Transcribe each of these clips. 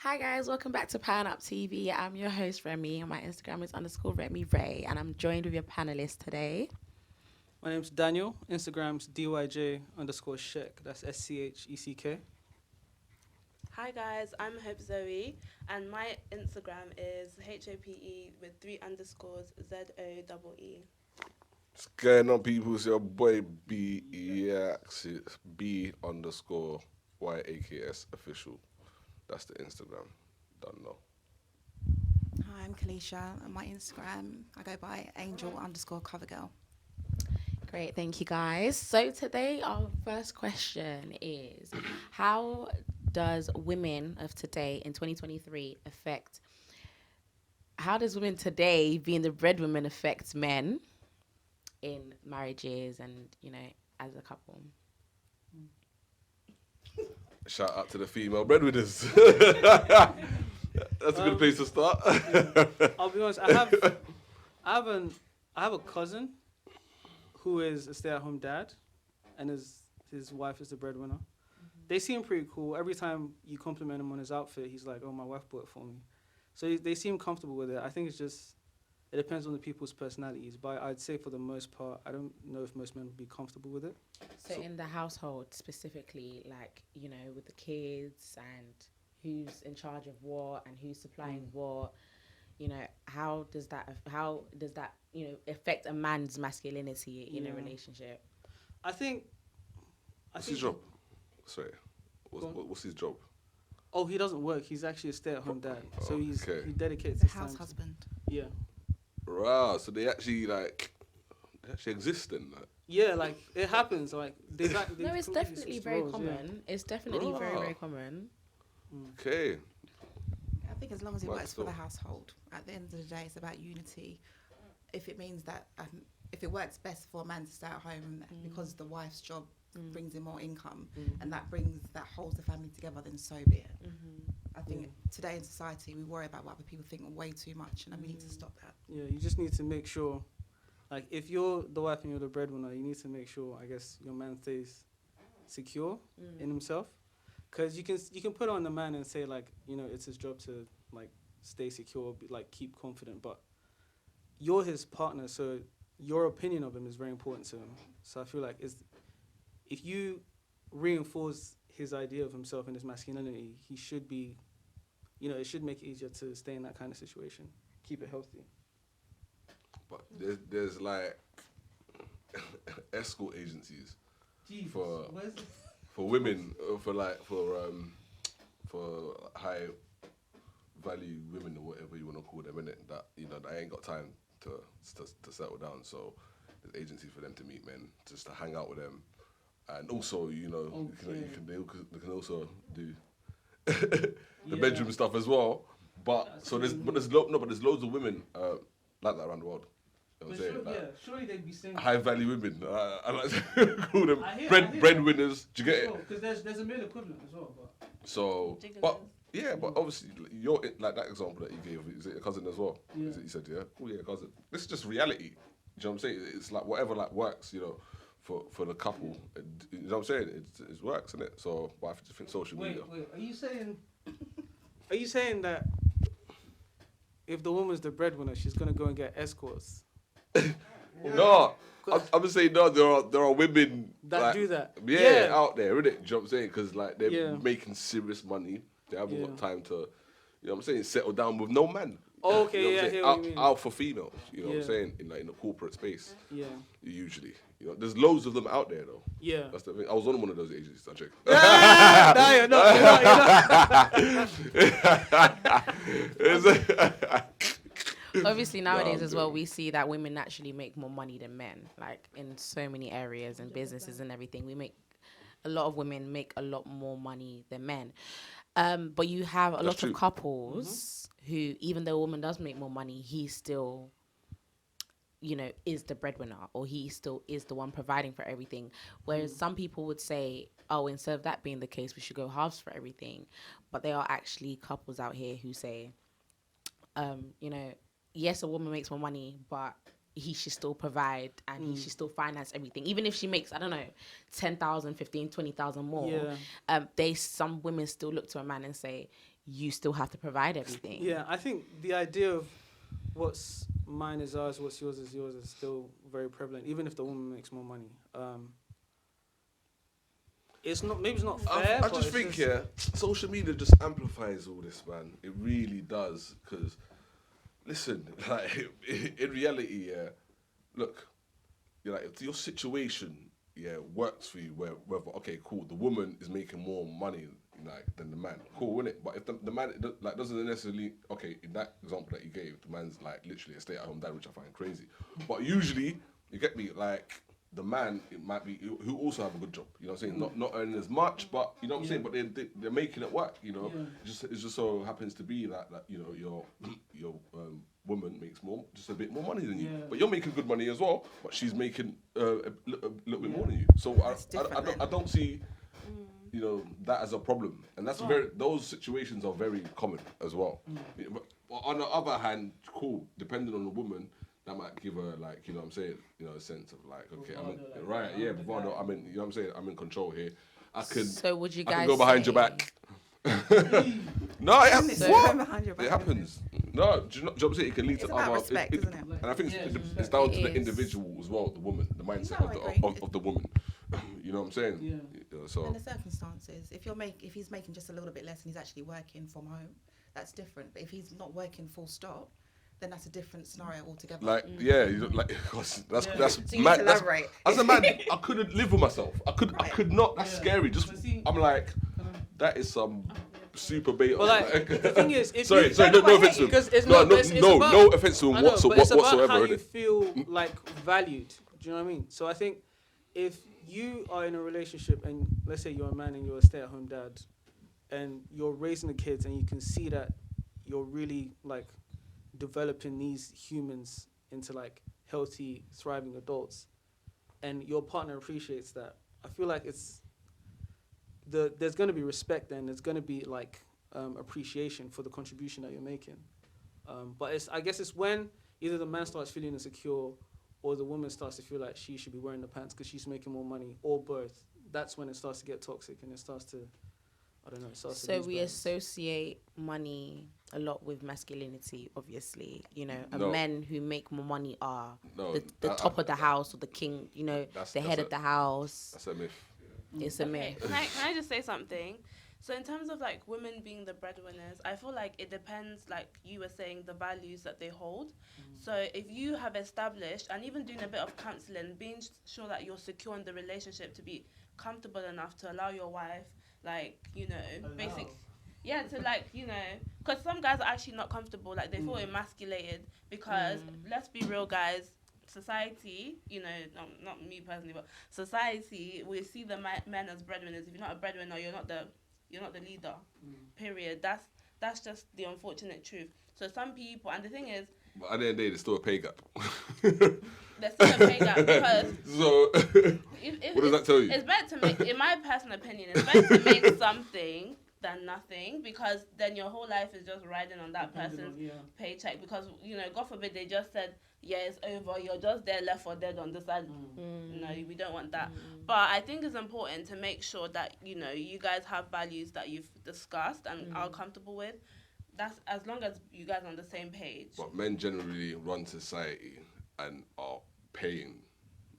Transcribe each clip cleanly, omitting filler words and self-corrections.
Hi guys, welcome back to Pan Up TV. I'm your host Remy, and my Instagram is underscore Remy Ray, and I'm joined with your panelists today. My name's Daniel. Instagram's DYJ_Sheck. That's SCHECK. Hi guys, I'm Hope Zoe, and my Instagram is HOPE with three underscores ZOEE. What's going on, people? It's your boy BEX. It's B_YAKS official. That's the Instagram. Don't know. Hi, I'm Kalisha. On my Instagram, I go by angel_covergirl. Great, thank you guys. So today our first question is, how does women of today in 2023 affect, how does women today being the breadwomen affect men in marriages and, as a couple? Shout out to the female breadwinners. That's a good place to start. I'll be honest. I have a cousin who is a stay-at-home dad, and his wife is the breadwinner. They seem pretty cool. Every time you compliment him on his outfit, he's like, "Oh, my wife bought it for me." So they seem comfortable with it. I think it depends on the people's personalities. But I'd say for the most part, I don't know if most men would be comfortable with it. So in the household specifically, like, with the kids and who's in charge of what and who's supplying what, how does that affect a man's masculinity in a relationship? I think. What's his job? Sorry. What's his job? Oh, he doesn't work. He's actually a stay-at-home dad. So he dedicates The his time. house husband. Yeah. Wow. So they actually exist then. Yeah, like it happens. Like No, it's definitely very common. It's definitely very, very common. Okay. I think as long as it Right, works for the so- household, at the end of the day, it's about unity. If it means that, if it works best for a man to stay at home because the wife's job brings in more income and that holds the family together, then so be it. I think today in society we worry about what other people think way too much, and we need to stop that. Yeah, you just need to make sure, like, if you're the wife and you're the breadwinner, you need to make sure, I guess, your man stays secure in himself, because you can put on the man and say, like, it's his job to, like, stay secure, keep confident, but you're his partner, so your opinion of him is very important to him. So I feel like if you reinforce his idea of himself and his masculinity, he should be, it should make it easier to stay in that kind of situation, keep it healthy. But there's like escort agencies for women, for high value women or whatever you want to call them, innit? That that ain't got time to settle down. So there's agencies for them to meet men, just to hang out with them, and also they can also do the bedroom stuff as well. But there's loads of women like that around the world. You know what I'm saying? Surely they'd be saying High value women. I like to call them I hear breadwinners. Do you get it? because there's a male equivalent as well. But So, but obviously you're like that example that you gave. Is it a cousin as well? Yeah. Is it, you said oh yeah, cousin. This is just reality. Do you know what I'm saying? It's like whatever works. For the couple. You know what I'm saying? It works, isn't it? So, but I just think social media. wait, are you saying that if the woman's the breadwinner, she's gonna go and get escorts? No, I'm just saying no. There are women That do that. Yeah, out there, isn't it? Do you know what I'm saying? Because they're Yeah. making serious money. They haven't Yeah. got time to, what I'm saying, settle down with no man. Oh, okay, You know yeah, I what I'm hear saying? what you mean. Out for females. You know what I'm Yeah. saying? In the corporate space, Yeah. usually. There's loads of them out there though. Yeah. That's the thing. I was on one of those agencies. I checked. No, you're not. Obviously nowadays I'm as well, we see that women naturally make more money than men, like in so many areas and businesses and everything. A lot of women make a lot more money than men. But you have a lot true. of couples who, even though a woman does make more money, he still, is the breadwinner, or he still is the one providing for everything. Whereas some people would say, oh, instead of that being the case, we should go halves for everything. But there are actually couples out here who say, yes, a woman makes more money, but he should still provide and he should still finance everything, even if she makes, I don't know, 10,000, 15, 20,000 more. Some women still look to a man and say, you still have to provide everything. Yeah, I think the idea of what's mine is ours, what's yours is still very prevalent, even if the woman makes more money. It's not fair. I but just it's think, social media just amplifies all this, man. It really does. Because, listen, like, in reality, look, like, if your situation, works for you, whether, okay, cool, the woman is making more money, like, than the man, cool, innit? But if the man, like, doesn't necessarily, okay, in that example that you gave, the man's, like, literally a stay-at-home dad, which I find crazy. But usually, you get me, like, the man, it might be, who also have a good job, you know what I'm saying? Not earning as much, but, you know what I'm saying? But they're making it work, you know? It just so happens to be that you know, your woman makes just a bit more money than you. But you're making good money as well, but she's making a little bit more than you. So I don't see, you know, that as a problem. And that's those situations are very common as well. But on the other hand, cool, depending on the woman, that might give her, like, you know what I'm saying, you know, a sense of, like, okay, bravado, you know what I'm saying, I'm in control here. So would you guys I can go behind your back. No, it happens. It happens. No, do you know what I'm saying? It can lead It's to about other... respect, isn't it? And I think it's down to the individual as well, the woman, the mindset of the woman. You know what I'm saying? You know, so... And the circumstances. If he's making just a little bit less and he's actually working from home, that's different. But if he's not working full stop, then that's a different scenario altogether. Like, you know, like, that's So you mad. need to elaborate. As a man, I couldn't live with myself. I could not. That's scary. I'm like, that is some super bait. But like, the thing is, if sorry, you, no offense to him. It's No about, offense to him I know, but it's about whatsoever. how you innit? feel like valued. Do you know what I mean? So I think if you are in a relationship and let's say you're a man and you're a stay-at-home dad, and you're raising the kids and you can see that you're really like developing these humans into like healthy, thriving adults, and your partner appreciates that, I feel like there's going to be respect then. There's going to be like appreciation for the contribution that you're making. But I guess it's when either the man starts feeling insecure or the woman starts to feel like she should be wearing the pants because she's making more money, or both. That's when it starts to get toxic and it starts to, I don't know. It starts to So lose we balance. associate money a lot with masculinity, obviously. You know, and No. men who make more money are No, the top of the house or the king, you know, That's- the head that's of the house. That's a myth. It's a Okay, myth. can I just say something? So in terms of like women being the breadwinners, I feel like it depends, like you were saying, the values that they hold. So if you have established, and even doing a bit of counselling, being sure that you're secure in the relationship to be comfortable enough to allow your wife, like, you know, to like, you know, because some guys are actually not comfortable, like they feel emasculated because, let's be real guys, society, you know, not me personally, but society, we see the men as breadwinners. If you're not a breadwinner, you're not the leader. Period. That's just the unfortunate truth. So some people, and the thing is, But at the end of the day, there's still a pay gap. there's still a pay gap because So, if what does that tell you? it's better to make, in my personal opinion, it's better to make something than nothing, because then your whole life is just riding on that person's paycheck. Because, you know, God forbid they just said, yeah, it's over, you're just there left for dead on the side. No, we don't want that. But I think it's important to make sure that, you know, you guys have values that you've discussed and are comfortable with. That's as long as you guys are on the same page. But men generally run society and are paying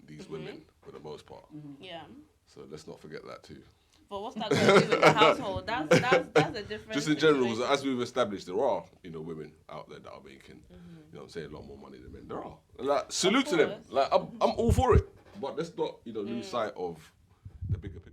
these women for the most part. Yeah. So let's not forget that too. But what's that going to do with the household? That's a different Just in general, situation. as we've established, there are, you know, women out there that are making, you know what I'm saying, a lot more money than men. There are. And, like, salute to them. course. Like, I'm all for it. But let's not, you know, lose sight of the bigger picture.